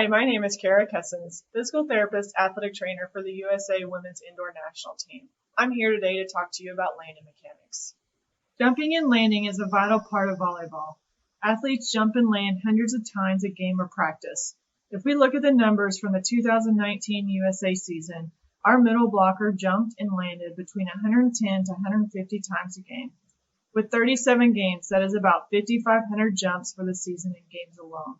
Hi, my name is Kara Kessens, physical therapist, athletic trainer for the USA Women's Indoor National Team. I'm here today to talk to you about landing mechanics. Jumping and landing is a vital part of volleyball. Athletes jump and land hundreds of times a game or practice. If we look at the numbers from the 2019 USA season, our middle blocker jumped and landed between 110 to 150 times a game. With 37 games, that is about 5,500 jumps for the season in games alone.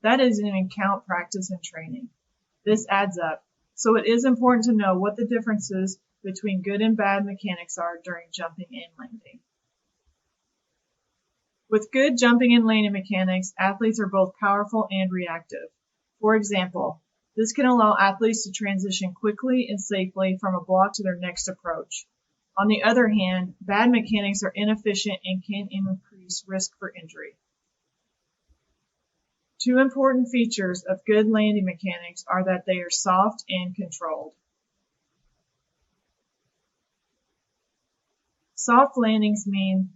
That isn't even count practice and training. This adds up. So it is important to know what the differences between good and bad mechanics are during jumping and landing. With good jumping and landing mechanics, athletes are both powerful and reactive. For example, this can allow athletes to transition quickly and safely from a block to their next approach. On the other hand, bad mechanics are inefficient and can increase risk for injury. Two important features of good landing mechanics are that they are soft and controlled. Soft landings mean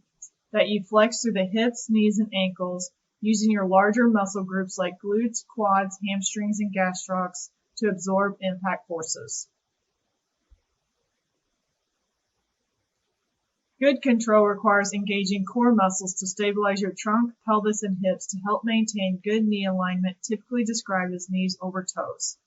that you flex through the hips, knees, and ankles using your larger muscle groups like glutes, quads, hamstrings, and gastrocs to absorb impact forces. Good control requires engaging core muscles to stabilize your trunk, pelvis, and hips to help maintain good knee alignment, typically described as knees over toes.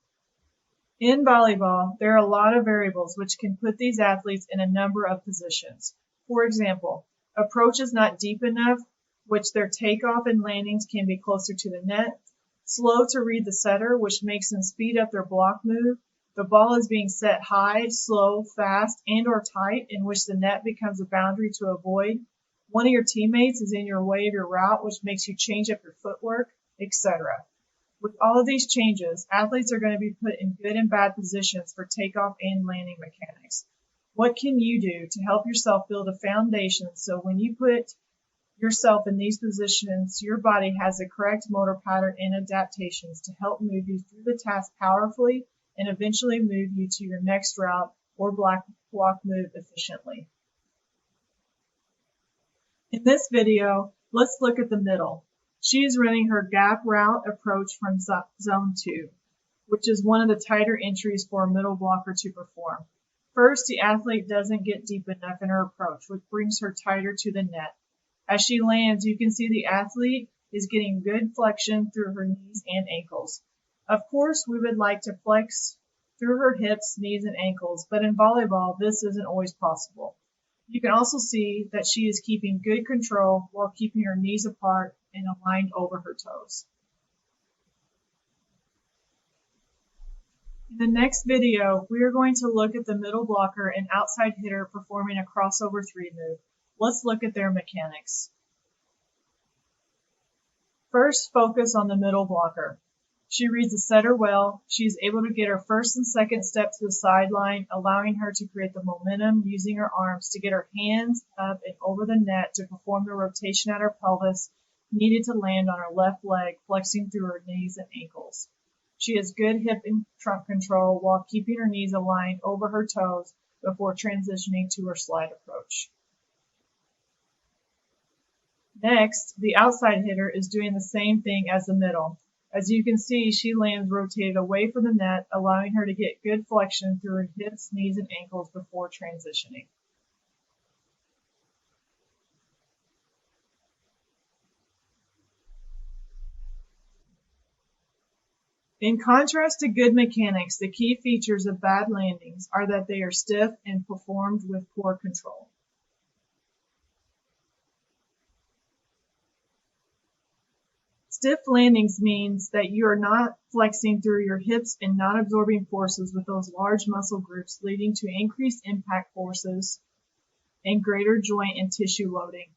In volleyball, there are a lot of variables which can put these athletes in a number of positions. For example, approach is not deep enough, which their takeoff and landings can be closer to the net. Slow to read the setter, which makes them speed up their block move. The ball is being set high, slow, fast, and or tight, in which the net becomes a boundary to avoid. One of your teammates is in your way of your route, which makes you change up your footwork, etc. With all of these changes, athletes are going to be put in good and bad positions for takeoff and landing mechanics. What can you do to help yourself build a foundation so when you put yourself in these positions, your body has the correct motor pattern and adaptations to help move you through the task powerfully and eventually move you to your next route or block move efficiently. In this video, let's look at the middle. She is running her gap route approach from zone 2, which is one of the tighter entries for a middle blocker to perform. First, the athlete doesn't get deep enough in her approach, which brings her tighter to the net. As she lands, you can see the athlete is getting good flexion through her knees and ankles. Of course, we would like to flex through her hips, knees, and ankles, but in volleyball, this isn't always possible. You can also see that she is keeping good control while keeping her knees apart and aligned over her toes. In the next video, we are going to look at the middle blocker and outside hitter performing a crossover 3 move. Let's look at their mechanics. First, focus on the middle blocker. She reads the setter well. She is able to get her first and second step to the sideline, allowing her to create the momentum using her arms to get her hands up and over the net to perform the rotation at her pelvis needed to land on her left leg, flexing through her knees and ankles. She has good hip and trunk control while keeping her knees aligned over her toes before transitioning to her slide approach. Next, the outside hitter is doing the same thing as the middle. As you can see, she lands rotated away from the net, allowing her to get good flexion through her hips, knees, and ankles before transitioning. In contrast to good mechanics, the key features of bad landings are that they are stiff and performed with poor control. Stiff landings means that you are not flexing through your hips and not absorbing forces with those large muscle groups, leading to increased impact forces and greater joint and tissue loading.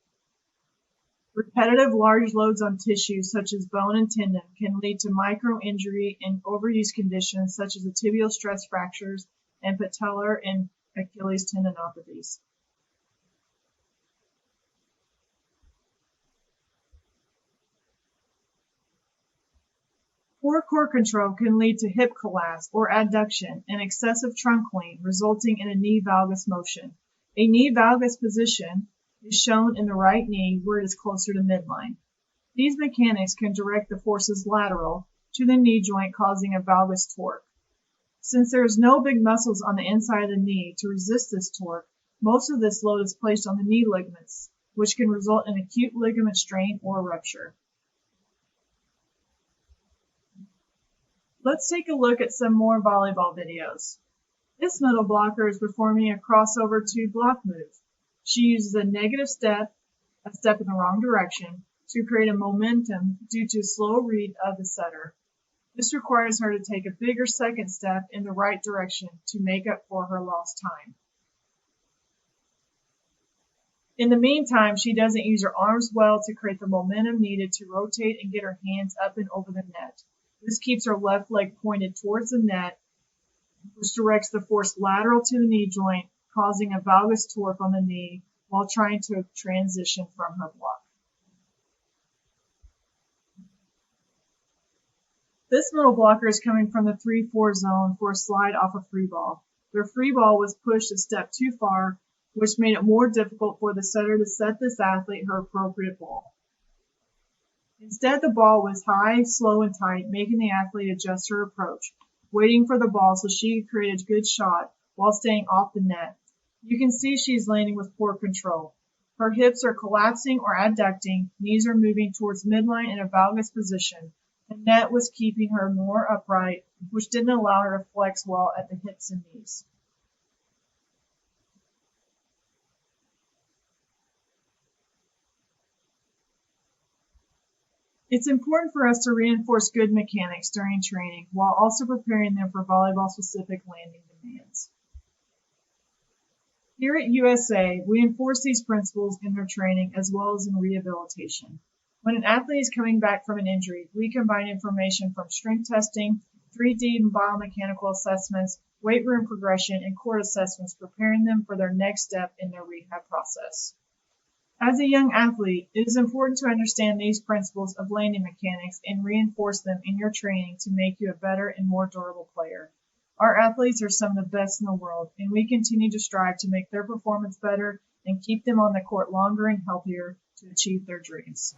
Repetitive large loads on tissues such as bone and tendon can lead to micro-injury and overuse conditions such as the tibial stress fractures and patellar and Achilles tendinopathies. Poor core control can lead to hip collapse or adduction and excessive trunk lean, resulting in a knee valgus motion. A knee valgus position is shown in the right knee where it is closer to midline. These mechanics can direct the forces lateral to the knee joint, causing a valgus torque. Since there is no big muscles on the inside of the knee to resist this torque, most of this load is placed on the knee ligaments, which can result in acute ligament strain or rupture. Let's take a look at some more volleyball videos. This middle blocker is performing a crossover to block move. She uses a negative step, a step in the wrong direction, to create a momentum due to a slow read of the setter. This requires her to take a bigger second step in the right direction to make up for her lost time. In the meantime, she doesn't use her arms well to create the momentum needed to rotate and get her hands up and over the net. This keeps her left leg pointed towards the net, which directs the force lateral to the knee joint, causing a valgus torque on the knee while trying to transition from her block. This middle blocker is coming from the 3-4 zone for a slide off a free ball. Their free ball was pushed a step too far, which made it more difficult for the setter to set this athlete her appropriate ball. Instead, the ball was high, slow, and tight, making the athlete adjust her approach, waiting for the ball so she could create a good shot while staying off the net. You can see she's landing with poor control. Her hips are collapsing or adducting, knees are moving towards midline in a valgus position. The net was keeping her more upright, which didn't allow her to flex well at the hips and knees. It's important for us to reinforce good mechanics during training while also preparing them for volleyball-specific landing demands. Here at USA, we enforce these principles in their training as well as in rehabilitation. When an athlete is coming back from an injury, we combine information from strength testing, 3D and biomechanical assessments, weight room progression, and court assessments, preparing them for their next step in their rehab process. As a young athlete, it is important to understand these principles of landing mechanics and reinforce them in your training to make you a better and more durable player. Our athletes are some of the best in the world, and we continue to strive to make their performance better and keep them on the court longer and healthier to achieve their dreams.